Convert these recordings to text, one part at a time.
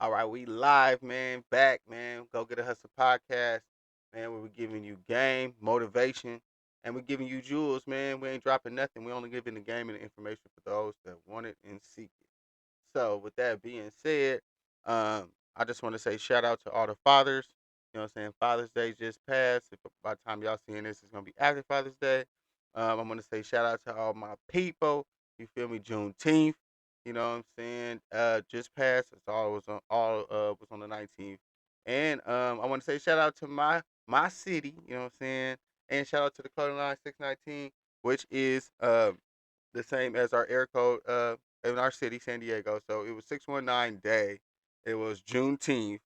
All right, we live, man. Back, man. Go Get a Hustle Podcast, man. Where we're giving you game, motivation, and we're giving you jewels, man. We ain't dropping nothing. We only giving the game and the information for those that want it and seek it. So, with that being said, I just want to say shout out to all the fathers. You know what I'm saying? Father's Day just passed. If by the time y'all seeing this, it's gonna be after Father's Day. I'm gonna say shout out to all my people. You feel me? Juneteenth. You know what I'm saying? Just passed. It's all was on the 19th. And I want to say shout out to my city. You know what I'm saying? And shout out to the clothing line 619, which is the same as our air code in our city, San Diego. So it was 619 day. It was Juneteenth,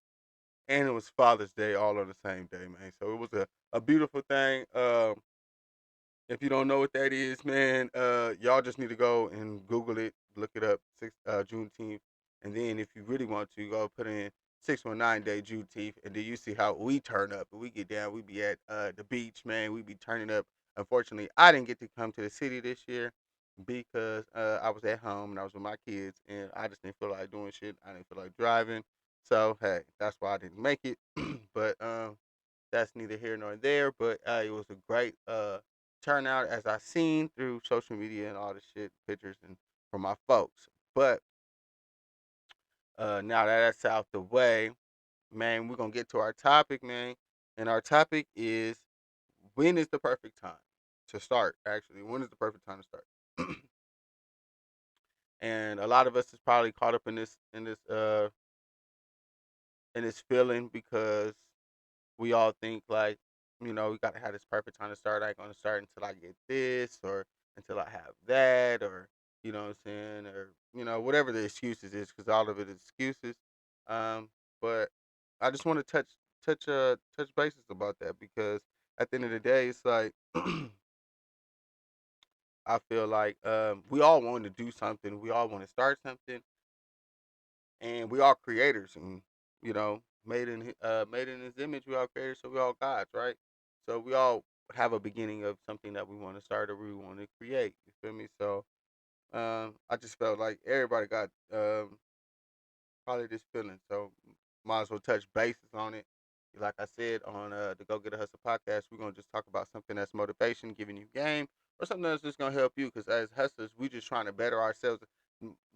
and it was Father's Day all on the same day, man. So it was a beautiful thing. If you don't know what that is, man, y'all just need to go and Google it, look it up, Juneteenth, and then if you really want to, go put in 619 day Juneteenth, and then you see how we turn up. We get down, we be at the beach, man. We be turning up. Unfortunately, I didn't get to come to the city this year because I was at home and I was with my kids, and I just didn't feel like doing shit. I didn't feel like driving, so hey, that's why I didn't make it. But that's neither here nor there. But it was a great turnout as I seen through social media and all the shit, pictures and from my folks. But now that that's out the way, man, we're gonna get to our topic, man. And our topic is when is the perfect time to start? Actually, when is the perfect time to start? And a lot of us is probably caught up in this feeling because we all think like, we gotta have this perfect time to start. I ain't gonna start until I get this or until I have that or you know what I'm saying or whatever the excuses is because all of it is excuses. Um, but I just want to touch bases about that because at the end of the day, it's like I feel like we all want to do something. We all want to start something, and we all creators and made in his image. We all creators, so we all gods, right? So we all have a beginning of something that we want to start or we want to create. You feel me? So I just felt like everybody got probably this feeling, so might as well touch bases on it. Like I said on the Go Get a Hustle podcast, we're gonna just talk about something that's motivation, giving you game, or something that's just gonna help you. Because as hustlers, we just trying to better ourselves.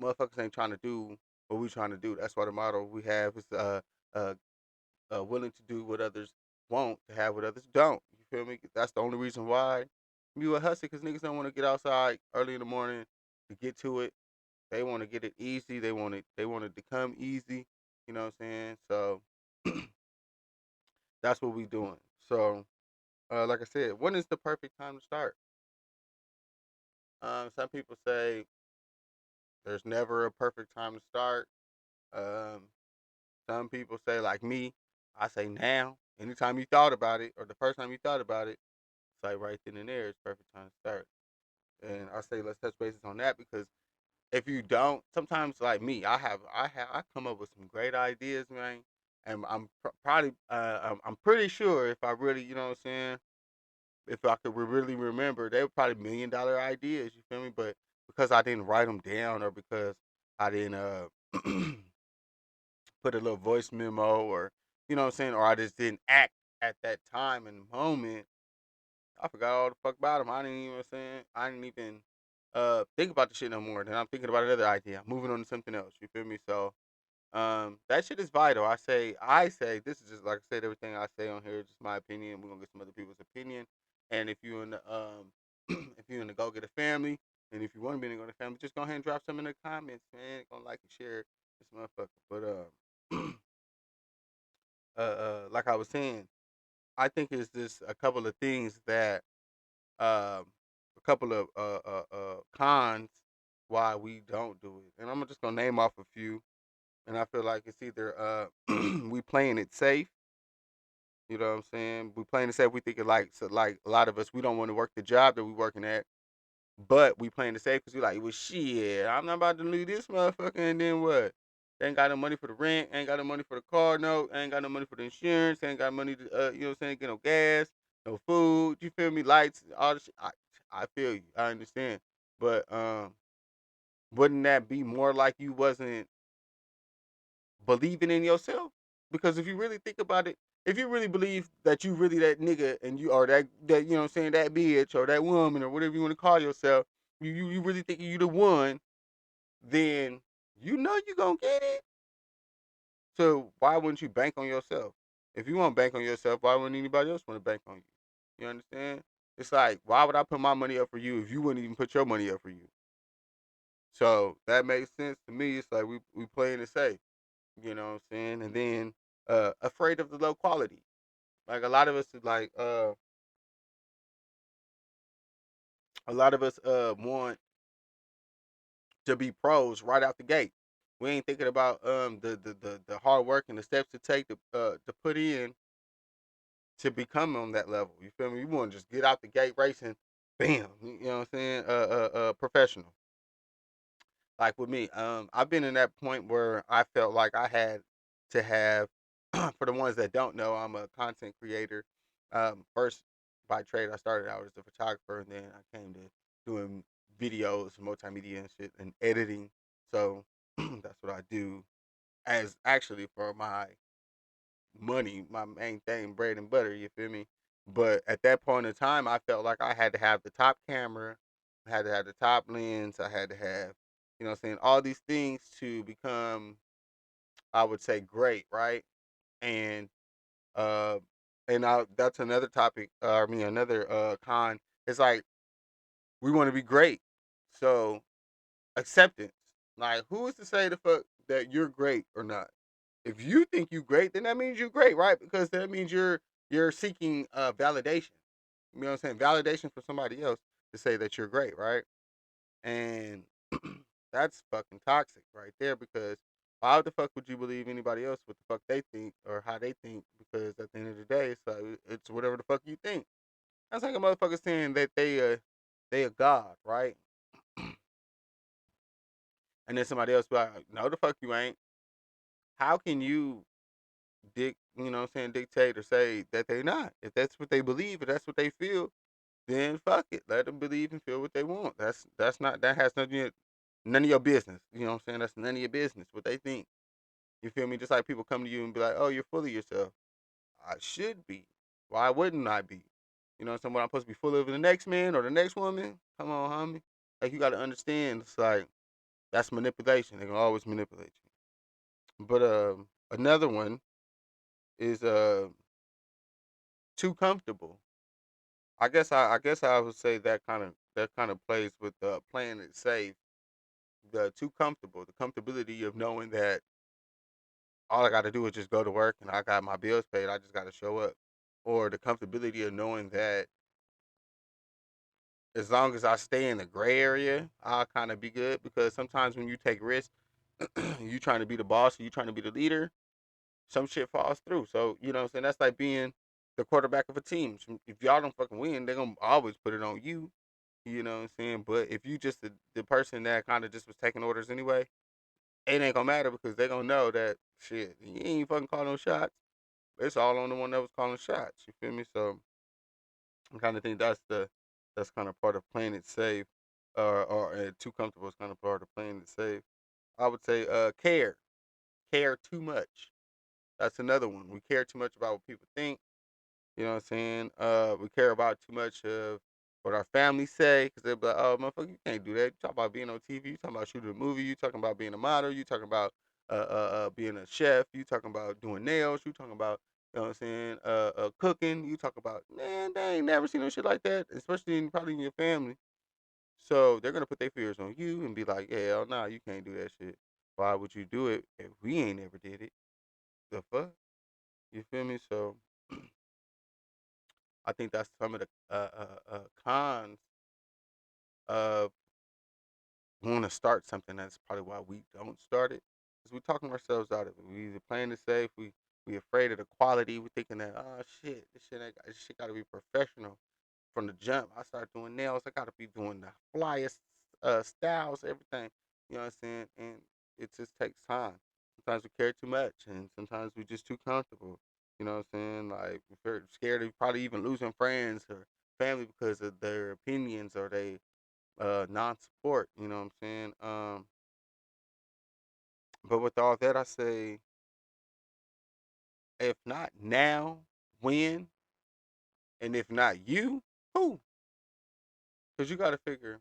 Motherfuckers ain't trying to do what we trying to do. That's why the motto we have is uh, willing to do what others won't, to have what others don't. You feel me? That's the only reason why you a hustler. Because niggas don't want to get outside early in the morning to get to it. They want to get it easy. They want it. They want it to come easy. You know what I'm saying? So that's what we doing. So, like I said, when is the perfect time to start? Some people say there's never a perfect time to start. Um, some people say, like me, I say now. Anytime you thought about it, or the first time you thought about it, it's like right then and there, it's perfect time to start. And I say let's touch bases on that because if you don't, sometimes like me, I come up with some great ideas, man. And probably I'm pretty sure if I really, you know what I'm saying, if I could really remember, they were probably $1 million ideas. You feel me? But because I didn't write them down, or because I didn't put a little voice memo, or you know what I'm saying, or I just didn't act at that time and moment, I forgot all the fuck about them. I didn't even saying I didn't even think about the shit no more. Then I'm thinking about another idea. I'm moving on to something else. You feel me? So that shit is vital. I say this is just like I said, everything I say on here is just my opinion. We're gonna get some other people's opinion. And if you in the if you in the Go Get a Family, and if you want to be in the Go Get a Family, just go ahead and drop some in the comments, man. Gonna like and share this motherfucker. But like I was saying, I think it's just a couple of things that a couple of cons why we don't do it. And I'm just gonna name off a few. And I feel like it's either we playing it safe. You know what I'm saying? We playing it safe. We think it like so. Like a lot of us, we don't want to work the job that we working at, but we playing it safe because we like, well, shit, I'm not about to leave this motherfucker, and then what? They ain't got no money for the rent, ain't got no money for the car note, ain't got no money for the insurance, ain't got money to, you know what I'm saying, get no gas, no food. You feel me? Lights, all this shit. I feel you. I understand, but wouldn't that be more like you wasn't believing in yourself. Because if you really think about it, if you really believe that you really that nigga and you are that you know what I'm saying, that bitch or that woman or whatever you want to call yourself, you really think you the one, then you know you gonna get it. So why wouldn't you bank on yourself? If you want to bank on yourself, why wouldn't anybody else want to bank on you? You understand? It's like, why would I put my money up for you if you wouldn't even put your money up for you? So that makes sense to me. It's like we playing it safe. You know what I'm saying? And then afraid of the low quality. Like a lot of us is like a lot of us want to be pros right out the gate. We ain't thinking about the hard work and the steps to take to put in to become on that level. You feel me? You want to just get out the gate racing, bam. You know what I'm saying? Professional. Like with me, I've been in that point where I felt like I had to have. For the ones that don't know, I'm a content creator. First, by trade, I started out as a photographer, and then I came to doing videos, multimedia, and shit, and editing. So that's what I do as actually for my money, my main thing, bread and butter, you feel me? But at that point in time, I felt like I had to have the top camera, I had to have the top lens, I had to have, you know what I'm saying, all these things to become, I would say, great, right? And uh that's another topic, I mean another con. It's like we want to be great. So acceptance. Like who is to say the fuck that you're great or not? If you think you great, then that means you're great, right? Because that means you're seeking validation. You know what I'm saying? Validation for somebody else to say that you're great, right? And that's fucking toxic right there because why the fuck would you believe anybody else what the fuck they think or how they think? Because at the end of the day, it's like it's whatever the fuck you think. That's like a motherfucker saying that they a god, right? And then somebody else be like, no, the fuck you ain't. How can you you know what I'm saying, dictate or say that they not? If that's what they believe, if that's what they feel, then fuck it. Let them believe and feel what they want. That's not that has nothing none of your business. You know what I'm saying? That's none of your business. What they think. You feel me? Just like people come to you and be like, "Oh, you're full of yourself." I should be. Why wouldn't I be? You know what I'm saying? What I'm supposed to be full of the next man or the next woman? Come on, homie. Like you got to understand. It's like that's manipulation. They can always manipulate you. But another one is too comfortable. I guess I would say that kind of plays with playing it safe. The too comfortable, the comfortability of knowing that all I got to do is just go to work and I got my bills paid. I just got to show up, or the comfortability of knowing that as long as I stay in the gray area, I'll kind of be good. Because sometimes when you take risks, you trying to be the boss, or you trying to be the leader, some shit falls through. So you know what I'm saying. That's like being the quarterback of a team. If y'all don't fucking win, they're gonna always put it on you. You know what I'm saying? But if you just the person that kind of just was taking orders anyway, it ain't gonna matter because they gonna know that shit, you ain't fucking calling no shots. It's all on the one that was calling shots. You feel me? So I kind of think that's kind of part of playing it safe, or too comfortable is kind of part of playing it safe. I would say care too much. That's another one. We care too much about what people think. You know what I'm saying? We care about too much of what our family say because they'll be like, "Oh, motherfucker, you can't do that. You talk about being on TV. You talking about shooting a movie. You talking about being a model. You talking about being a chef. You talking about doing nails. You talking about you know what I'm saying? Cooking. You talk about man, they ain't never seen no shit like that, especially probably in your family. So they're gonna put their fears on you and be like, "Yeah, hell nah, you can't do that shit. Why would you do it if we ain't never did it? The fuck? You feel me? So." I think that's some of the cons of want to start something. That's probably why we don't start it. Because we're talking ourselves out of it. We either playing it safe. We afraid of the quality. We thinking that oh shit, this shit got to be professional from the jump. I start doing nails. I got to be doing the flyest styles, everything. You know what I'm saying? And it just takes time. Sometimes we care too much, and sometimes we just too comfortable. You know what I'm saying? Like we're scared of probably even losing friends or family because of their opinions or they non-support. You know what I'm saying? But with all that, I say. If not now, when? And if not you, who? Because you got to figure,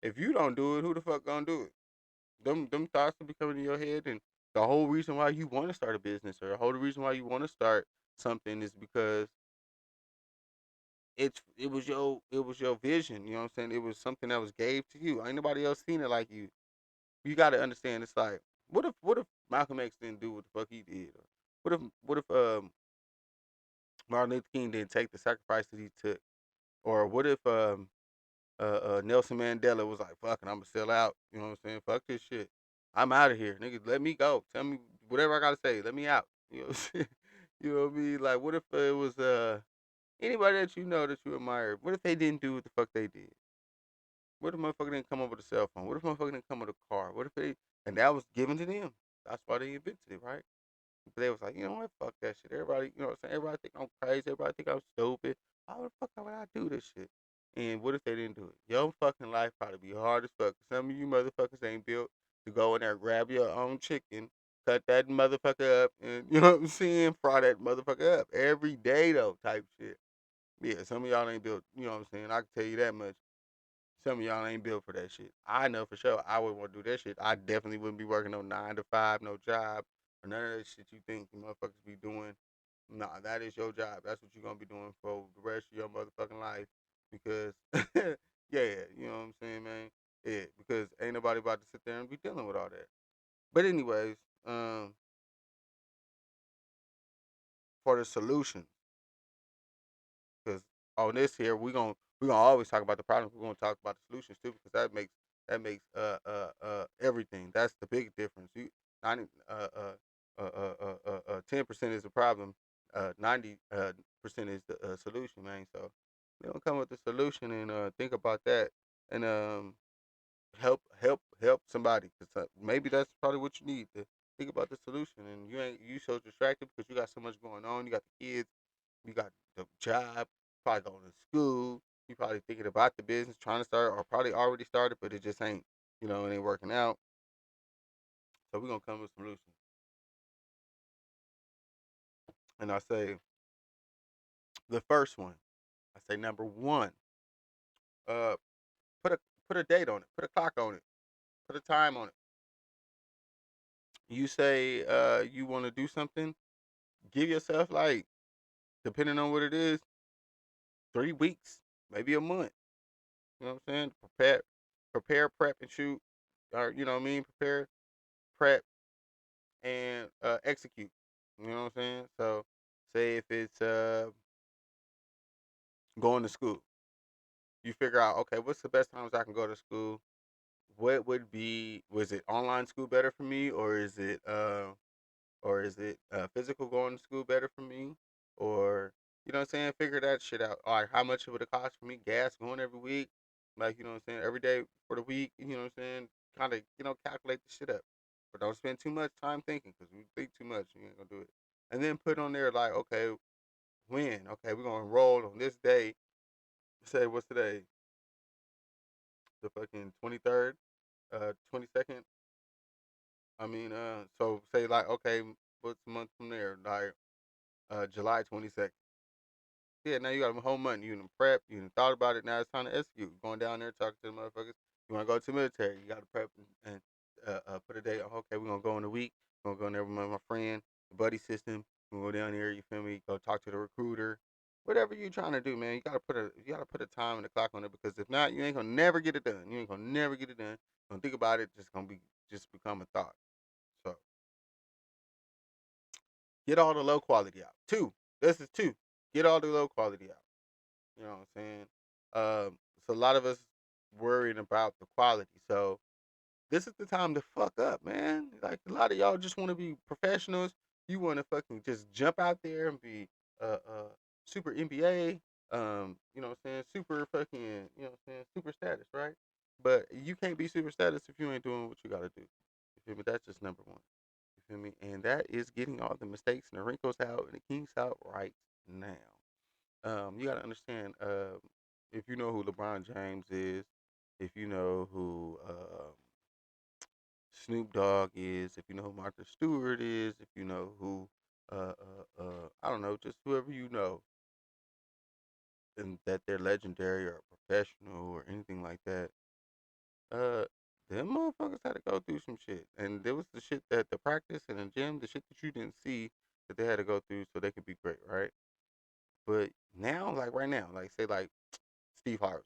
if you don't do it, who the fuck gonna do it? Them thoughts will be coming in your head, and the whole reason why you want to start a business, or the whole reason why you want to start something, is because it was your vision. You know what I'm saying? It was something that was gave to you. Ain't nobody else seen it like you. You got to understand. It's like, what if Malcolm X didn't do what the fuck he did? Or what if Martin Luther King didn't take the sacrifices he took? Or what if Nelson Mandela was like, fucking, I'm gonna sell out. You know what I'm saying? Fuck this shit. I'm out of here, niggas. Let me go. Tell me whatever I gotta say. Let me out. You know what I'm saying? You know what I mean? Like, what if it was anybody that you know that you admire? What if they didn't do what the fuck they did? What if motherfucker didn't come up with a cell phone? What if motherfucker didn't come with a car? What if they and that was given to them? That's why they invented it, right? But they was like, you know what? Fuck that shit. Everybody, you know what I'm saying? Everybody think I'm crazy. Everybody think I'm stupid. How the fuck would I do this shit? And what if they didn't do it? Your fucking life probably be hard as fuck. Some of you motherfuckers ain't built to go in there, grab your own chicken, cut that motherfucker up, and you know what I'm saying? Fry that motherfucker up every day though, type shit. Yeah, some of y'all ain't built. You know what I'm saying? I can tell you that much. Some of y'all ain't built for that shit. I know for sure I wouldn't want to do that shit. I definitely wouldn't be working no 9 to 5, no job, or none of that shit you think you motherfuckers be doing. Nah, that is your job. That's what you're gonna be doing for the rest of your motherfucking life. Because yeah, you know what I'm saying, man? Yeah, because ain't nobody about to sit there and be dealing with all that. But anyways, for the solution, because on this here we gonna always talk about the problems. We're gonna talk about the solutions too, because that makes everything. That's the big difference. You 90 10% is the problem. 90% is the solution, man. So we don't come with the solution and think about that and help somebody, because maybe that's probably what you need to think about the solution. And you so distracted because you got so much going on. You got the kids, you got the job, probably going to school. You probably thinking about the business, trying to start, or probably already started, but it just ain't, it ain't working out. So we're gonna come with solutions. And I say the first one. I say number one. Uh, put a put a date on it. Put a clock on it. Put a time on it. You say you want to do something. Give yourself, like, depending on what it is, 3 weeks, maybe a month. You know what I'm saying? Prepare, prep, and shoot. Or you know what I mean? Prepare, prep, and execute. You know what I'm saying? So, say if it's going to school, you figure out, okay, what's the best times I can go to school? What was it online school better for me, or is it physical going to school better for me, or you know what I'm saying? Figure that shit out. All right, how much would it cost for me? Gas going every week, like, you know what I'm saying, every day for the week. You know what I'm saying? Kind of, calculate the shit up, but don't spend too much time thinking, because if you think too much, you ain't gonna do it. And then put on there, like, okay, when? Okay, we're gonna enroll on this day. Say what's today? The fucking 23rd, 22nd. I mean, so say, like, okay, what's a month from there? Like, July 22nd. Yeah, now you got a whole month. You done prep. You done thought about it. Now it's time to execute. Going down there, talking to the motherfuckers. You want to go to the military. You got to prep and put a date. Okay, we're going to go in a week. We're going to go in there with my friend, the buddy system. We're going to go down there, you feel me? Go talk to the recruiter. Whatever you trying to do, man, you gotta put a time and a clock on it, because if not, you ain't gonna never get it done. You ain't gonna never get it done. Don't think about it, just become a thought. So get all the low quality out. Two. This is two. Get all the low quality out. You know what I'm saying? So a lot of us worrying about the quality. So this is the time to fuck up, man. Like, a lot of y'all just want to be professionals. You want to fucking just jump out there and be super NBA. You know what I'm saying? Super fucking, you know what I'm saying? Super status, right? But you can't be super status if you ain't doing what you gotta do. You feel me? That's just number one. You feel me? And that is getting all the mistakes and the wrinkles out and the kinks out right now. You gotta understand. If you know who LeBron James is, if you know who Snoop Dogg is, if you know who Martha Stewart is, if you know who I don't know, just whoever you know, and that they're legendary or professional or anything like that. Uh, them motherfuckers had to go through some shit, and there was the shit that the practice and the gym, the shit that you didn't see that they had to go through so they could be great, right? But now, like right now, like say like Steve Harvey,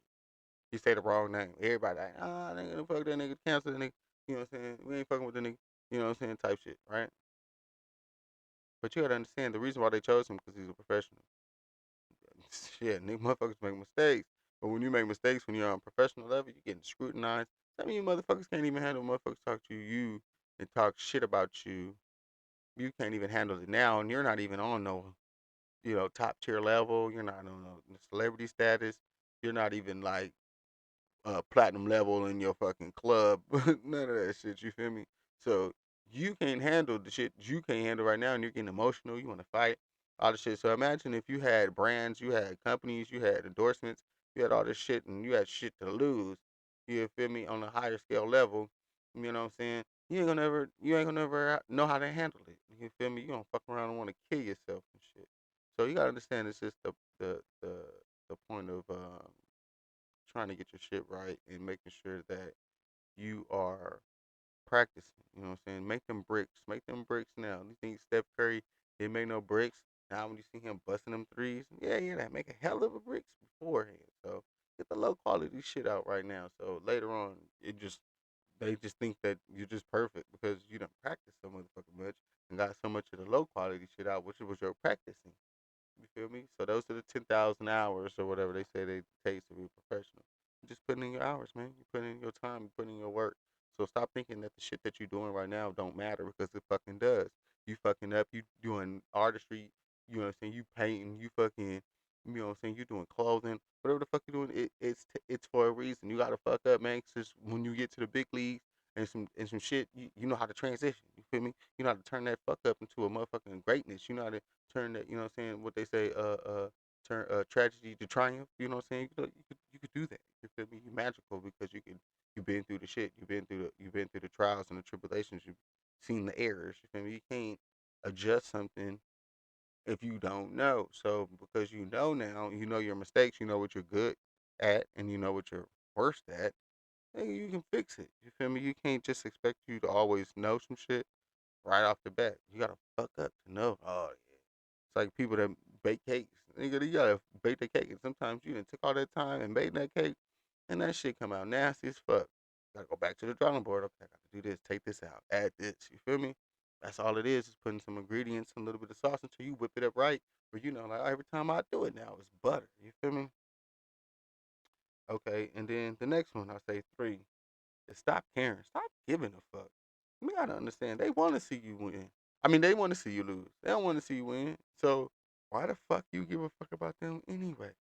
you say the wrong name, everybody like, ah, they gonna fuck that nigga, cancel that nigga. You know what I'm saying? We ain't fucking with the nigga. You know what I'm saying? Type shit, right? But you gotta understand the reason why they chose him because he's a professional. Shit, nigga, motherfuckers make mistakes. But when you make mistakes when you're on a professional level, you're getting scrutinized. Some of you motherfuckers can't even handle motherfuckers talk to you and talk shit about you. You can't even handle it now, and you're not even on no, top tier level. You're not on no celebrity status. You're not even like platinum level in your fucking club. None of that shit. You feel me? So you can't handle the shit you can't handle right now, and you're getting emotional. You want to fight all the shit. So imagine if you had brands, you had companies, you had endorsements, you had all this shit, and you had shit to lose. You feel me? On a higher scale level, you know what I'm saying? You ain't gonna never know how to handle it. You feel me? You gonna fuck around and want to kill yourself and shit. So you gotta understand it's just the point of trying to get your shit right and making sure that you are practicing. You know what I'm saying? Make them bricks. Make them bricks now. You think Steph Curry didn't make no bricks? Now when you see him busting them threes, yeah, that make a hell of a bricks beforehand. So get the low quality shit out right now. So later on, they just think that you're just perfect because you don't practice so motherfucking much and got so much of the low quality shit out, which was your practicing. You feel me? So those are the 10,000 hours or whatever they say they takes to be a professional. You just putting in your hours, man. You put in your time. You put in your work. So stop thinking that the shit that you're doing right now don't matter because it fucking does. You fucking up. You doing artistry. You know what I'm saying? You painting. You fucking. You know what I'm saying? You doing clothing. Whatever the fuck you doing, it's for a reason. You gotta fuck up, man. Cause when you get to the big leagues and some shit, you know how to transition. You feel me? You know how to turn that fuck up into a motherfucking greatness. You know how to turn that, you know what I'm saying, what they say, turn tragedy to triumph, you know what I'm saying? You could do that. You feel me? You're magical because you've been through the shit. You've been through the trials and the tribulations. You've seen the errors. You feel me? You can't adjust something if you don't know. So because you know now, you know your mistakes, you know what you're good at, and you know what you're worst at, and you can fix it. You feel me? You can't just expect you to always know some shit right off the bat. You gotta fuck up to know. Oh yeah. It's like people that bake cakes. Nigga, you gotta bake the cake, and sometimes you done took all that time and made that cake, and that shit come out nasty as fuck. Gotta go back to the drawing board. Okay, I gotta do this, take this out, add this. You feel me? That's all it is putting some ingredients, a little bit of sauce until you whip it up right. But like every time I do it now, it's butter. You feel me? Okay, and then the next one, I say three, is stop caring. Stop giving a fuck. You gotta understand, they wanna see you win. I mean, they wanna see you lose. They don't wanna see you win. So why the fuck you give a fuck about them anyway?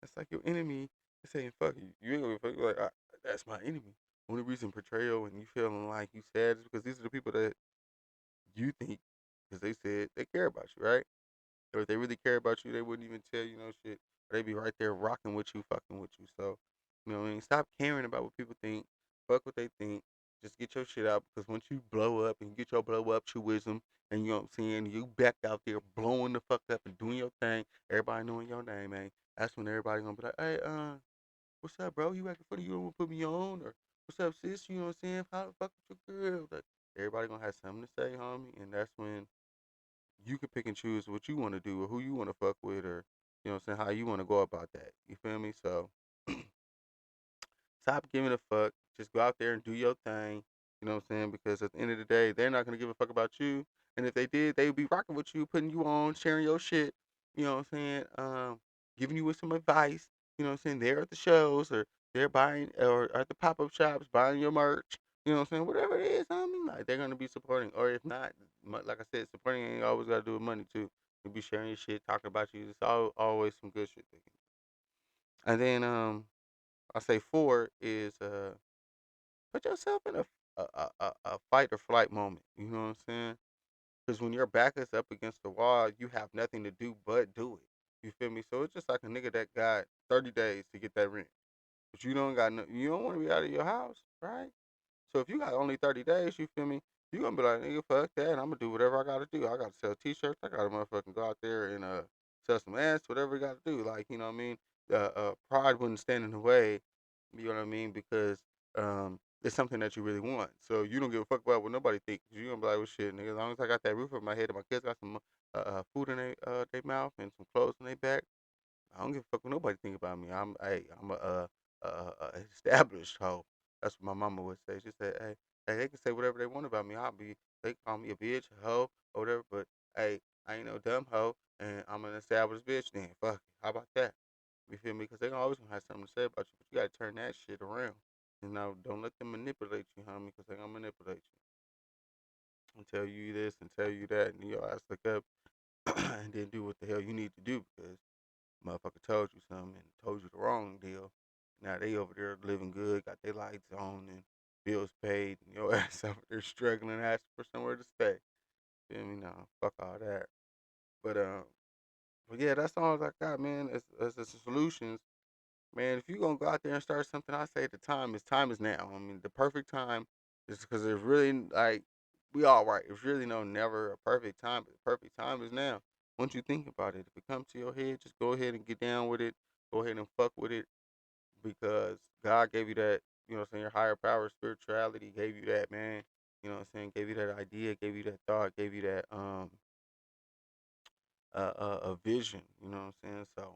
That's like your enemy is saying fuck you. You ain't gonna fuck like that's my enemy. Only reason portrayal and you feeling like you sad is because these are the people that you think because they said they care about you, right? Or if they really care about you, they wouldn't even tell you no shit. Or they'd be right there rocking with you, fucking with you. So, you know what I mean? Stop caring about what people think. Fuck what they think. Just get your shit out because once you blow up and you get your blow up truism and you know what I'm saying, you back out there blowing the fuck up and doing your thing, everybody knowing your name, man. That's when everybody gonna be like, hey, what's up, bro? You acting funny, you don't wanna put me on? Or what's up, sis? You know what I'm saying? How the fuck with your girl? Like, everybody gonna have something to say, homie, and that's when you can pick and choose what you want to do or who you want to fuck with or you know what I'm saying how you want to go about that. You feel me? So stop giving a fuck. Just go out there and do your thing. You know what I'm saying? Because at the end of the day, they're not gonna give a fuck about you. And if they did, they would be rocking with you, putting you on, sharing your shit. You know what I'm saying? Giving you with some advice. You know what I'm saying? They're at the shows or they're buying or at the pop up shops buying your merch. You know what I'm saying? Whatever it is, I mean, like they're gonna be supporting. Or if not, like I said, supporting ain't always gotta do with money too. You'll be sharing your shit, talking about you. It's always some good shit. And then I say four is put yourself in a fight or flight moment. You know what I'm saying? Because when your back is up against the wall, you have nothing to do but do it. You feel me? So it's just like a nigga that got 30 days to get that rent, but you don't got no, you don't want to be out of your house, right? So if you got only 30 days, you feel me? You gonna be like, nigga, fuck that. I'm gonna do whatever I gotta do. I gotta sell t-shirts. I gotta motherfucking go out there and sell some ass, whatever you gotta do. Like, you know what I mean? Pride wouldn't stand in the way. You know what I mean? Because it's something that you really want. So you don't give a fuck about what nobody thinks. You gonna be like, well, shit, nigga. As long as I got that roof over my head and my kids got some food in their mouth and some clothes in their back, I don't give a fuck what nobody think about me. I'm a established hoe. That's what my mama would say. She said, hey, they can say whatever they want about me. They call me a bitch, a hoe, or whatever. But hey, I ain't no dumb hoe, and I'm an established bitch. Then fuck it. How about that? You feel me? Because they always gonna have something to say about you, but you gotta turn that shit around. Don't let them manipulate you, homie, because they gonna manipulate you and tell you this and tell you that, and your ass look up and then do what the hell you need to do because motherfucker told you something and told you the wrong deal. Now they over there living good, got their lights on and bills paid, and your ass over there struggling, asking for somewhere to stay. Feel me? Now, fuck all that. But but yeah, that's all I got, man. As the solutions, man. If you gonna go out there and start something, I say the time is now. I mean, the perfect time is because there's really like we all right. There's really no never a perfect time, but the perfect time is now. Once you think about it, if it comes to your head, just go ahead and get down with it. Go ahead and fuck with it because God gave you that. You know what I'm saying? Your higher power, spirituality gave you that, man. You know what I'm saying? Gave you that idea, gave you that thought, gave you that a vision. You know what I'm saying? So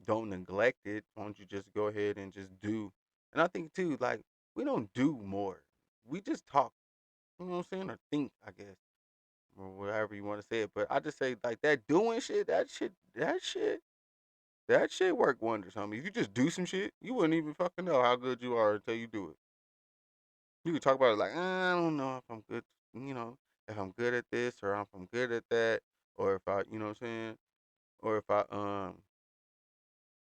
don't neglect it. Why don't you just go ahead and just do? And I think too, like we don't do more. We just talk. You know what I'm saying? Or think, I guess, or whatever you want to say it. But I just say like that doing shit, that shit work wonders, homie. If you just do some shit, you wouldn't even fucking know how good you are until you do it. You can talk about it like, I don't know if I'm good, you know, if I'm good at this or if I'm good at that, or if I, you know what I'm saying, or if I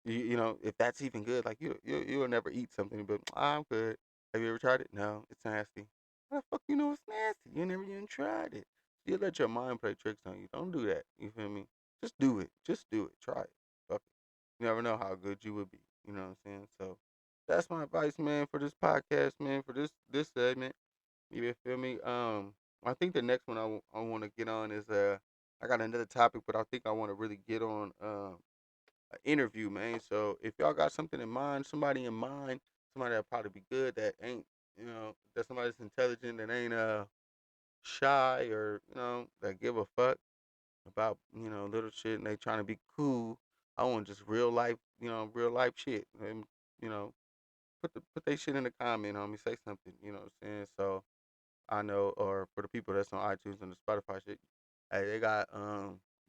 you know, if that's even good, like you'll never eat something, but I'm good. Have you ever tried it? No, it's nasty. How the fuck you know it's nasty? You never even tried it. You let your mind play tricks on you. Don't do that. You feel me? Just do it. Just do it. Try it. Fuck it. You never know how good you would be. You know what I'm saying? So that's my advice, man, for this podcast, man, for this segment. You feel me? I think the next one I want to get on is I got another topic, but I think I want to really get on interview, man. So if y'all got something in mind, somebody in mind, somebody that probably be good, that ain't, you know, that somebody that's intelligent, that ain't shy or that give a fuck about little shit, and they trying to be cool. I want just real life, real life shit. And you know, put they shit in the comment, homie. Say something, you know what I'm saying? So I know, or for the people that's on iTunes and the Spotify shit, hey, they got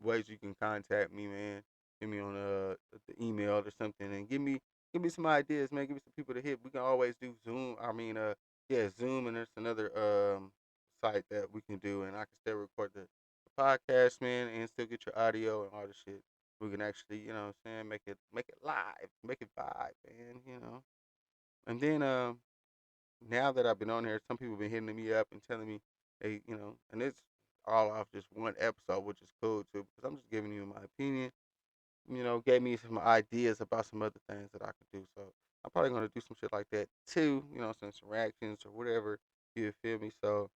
ways you can contact me, man. Hit me on the email or something, and give me some ideas, man. Give me some people to hit. We can always do Zoom. I mean, yeah, Zoom, and there's another site that we can do, and I can still record the podcast, man, and still get your audio and all the shit. We can actually, you know what I'm saying, make it live, make it vibe, man, And then now that I've been on here, some people been hitting me up and telling me, hey, and it's all off just one episode, which is cool too, because I'm just giving you my opinion. Gave me some ideas about some other things that I could do. So I'm probably gonna do some shit like that too. Some reactions or whatever. You feel me? So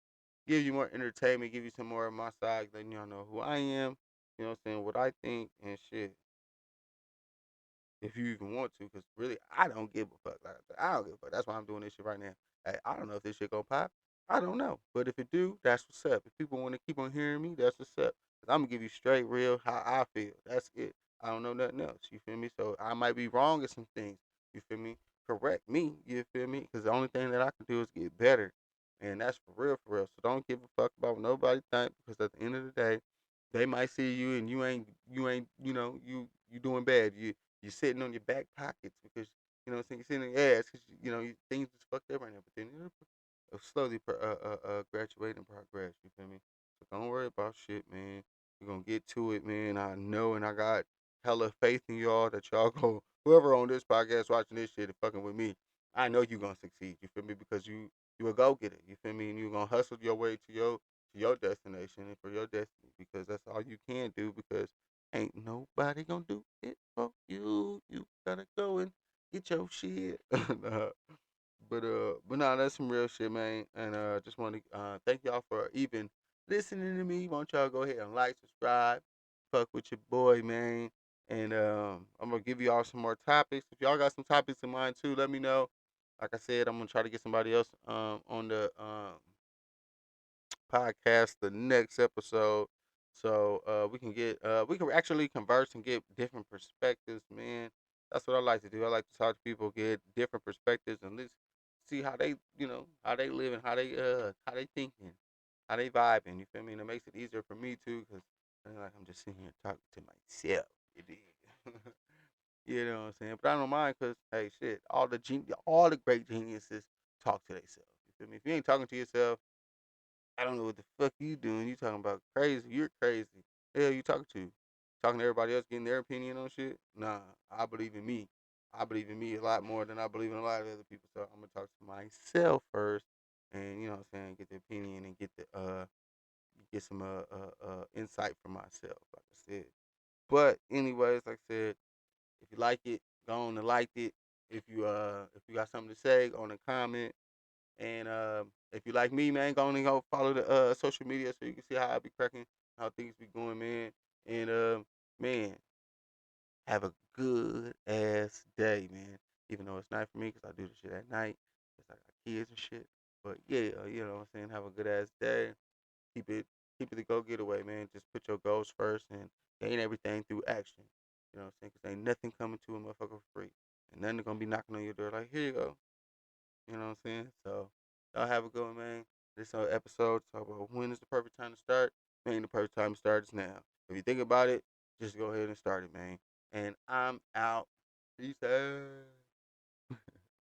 give you more entertainment, give you some more of my side, letting y'all know who I am. You know what I'm saying? What I think and shit if you even want to, because really, I don't give a fuck. Like I said, I don't give a fuck. That's why I'm doing this shit right now. Hey, I don't know if this shit gonna pop. I don't know. But if it do, that's what's up. If people want to keep on hearing me, that's what's up. Cause I'm gonna give you straight real how I feel. That's it. I don't know nothing else. You feel me? So I might be wrong in some things. You feel me? Correct me. You feel me? Because the only thing that I can do is get better. And that's for real, for real. So don't give a fuck about what nobody think, because at the end of the day, they might see you and you doing bad. You're sitting on your back pockets because what I'm saying, you're sitting on your ass because things is fucked up right now. But then slowly graduate and progress. You feel me? So don't worry about shit, man. We're gonna get to it, man. I know, and I got hella faith in y'all that y'all go. Whoever on this podcast watching this shit and fucking with me, I know you gonna succeed. You feel me? Because you a go getter. You feel me? And you gonna hustle your way to your destination and for your destiny because that's all you can do because ain't nobody gonna do it for you. You gotta go and get your shit. Nah. But no, that's some real shit, man. And just want to thank y'all for even listening to me. Want y'all go ahead and like, subscribe, fuck with your boy, man. And I'm gonna give y'all some more topics. If y'all got some topics in mind too, let me know. Like I said, I'm gonna try to get somebody else on the podcast the next episode, so we can actually converse and get different perspectives, man. That's what I like to do. I like to talk to people, get different perspectives, and let's see how they, how they living, how they thinking, how they vibing. You feel me? And it makes it easier for me too, because like I'm just sitting here talking to myself. You dig? You know what I'm saying? But I don't mind, because hey, shit, all the great geniuses talk to themselves. You feel me? If you ain't talking to yourself, I don't know what the fuck you doing. You talking about crazy. You're crazy. Hell you talking to? Talking to everybody else, getting their opinion on shit? Nah, I believe in me. I believe in me a lot more than I believe in a lot of other people. So I'm gonna talk to myself first, and you know what I'm saying, get the opinion and get some insight from myself, like I said. But anyways, like I said, if you like it, go on and like it. If you got something to say, go on and comment. And if you like me, man, go on and go follow the social media so you can see how I be cracking, how things be going, man. And man, have a good ass day, man. Even though it's night for me, because I do the shit at night, because I got kids and shit. But yeah, you know what I'm saying. Have a good ass day. Keep it keep it the go getaway, man. Just put your goals first and gain everything through action. You know what I'm saying? Because ain't nothing coming to a motherfucker for free, and nothing gonna be knocking on your door like, here you go. You know what I'm saying? So y'all have a good one, man. This episode talk about when is the perfect time to start. Man, the perfect time to start is now. If you think about it, just go ahead and start it, man. And I'm out. Peace out.